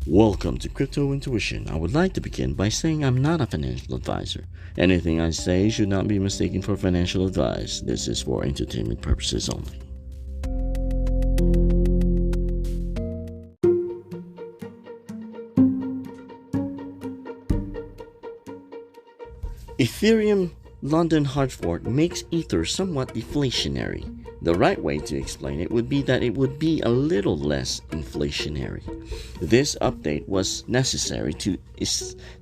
Welcome to Crypto Intuition. I would like to begin by saying I'm not a financial advisor. Anything I say should not be mistaken for financial advice. This is for entertainment purposes only. Ethereum London hard fork makes Ether somewhat deflationary. The right way to explain it would be that it would be a little less inflationary. This update was necessary to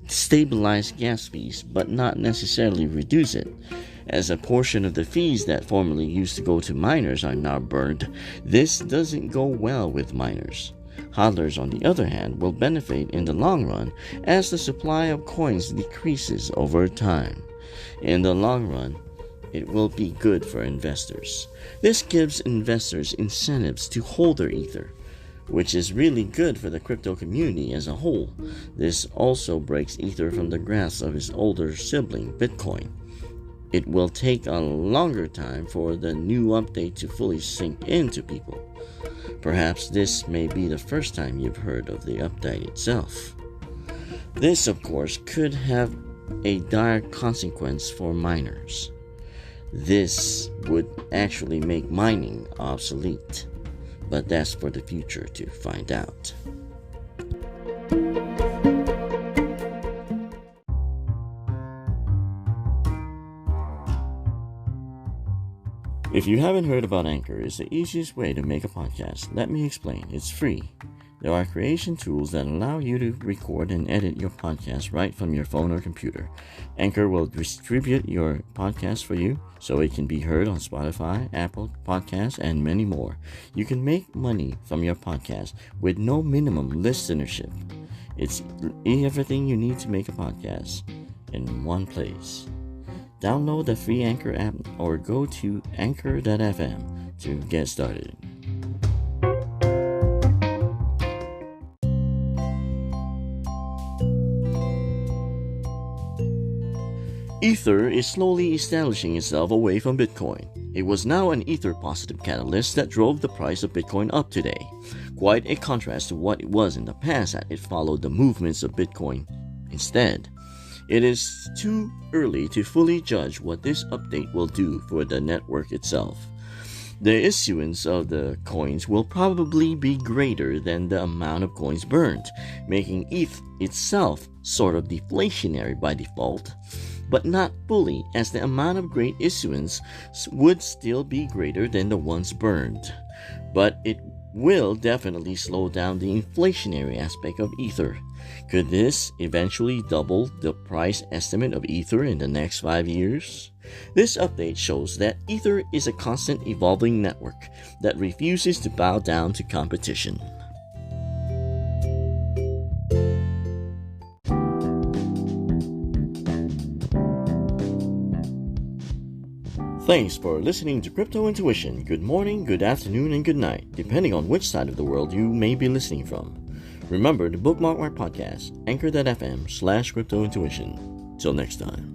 stabilize gas fees, but not necessarily reduce it. As a portion of the fees that formerly used to go to miners are now burned, this doesn't go well with miners. Hodlers, on the other hand, will benefit in the long run as the supply of coins decreases over time. In the long run, it will be good for investors. This gives investors incentives to hold their Ether, which is really good for the crypto community as a whole. This also breaks Ether from the grasp of its older sibling, Bitcoin. It will take a longer time for the new update to fully sink into people. Perhaps this may be the first time you've heard of the update itself. This, of course, could have a dire consequence for miners. This would actually make mining obsolete, but that's for the future to find out. If you haven't heard about Anchor, it's the easiest way to make a podcast. Let me explain. It's free. There are creation tools that allow you to record and edit your podcast right from your phone or computer. Anchor will distribute your podcast for you so it can be heard on Spotify, Apple Podcasts, and many more. You can make money from your podcast with no minimum listenership. It's everything you need to make a podcast in one place. Download the free Anchor app or go to anchor.fm to get started. Ether is slowly establishing itself away from Bitcoin. It was now an Ether-positive catalyst that drove the price of Bitcoin up today. Quite a contrast to what it was in the past as it followed the movements of Bitcoin instead. It is too early to fully judge what this update will do for the network itself. The issuance of the coins will probably be greater than the amount of coins burned, making ETH itself sort of deflationary by default, but not fully, as the amount of great issuance would still be greater than the ones burned. But it will definitely slow down the inflationary aspect of Ether. Could this eventually double the price estimate of Ether in the next 5 years? This update shows that Ether is a constant evolving network that refuses to bow down to competition. Thanks for listening to Crypto Intuition. Good morning, good afternoon, and good night, depending on which side of the world you may be listening from. Remember to bookmark my podcast, anchor.fm/cryptointuition. Till next time.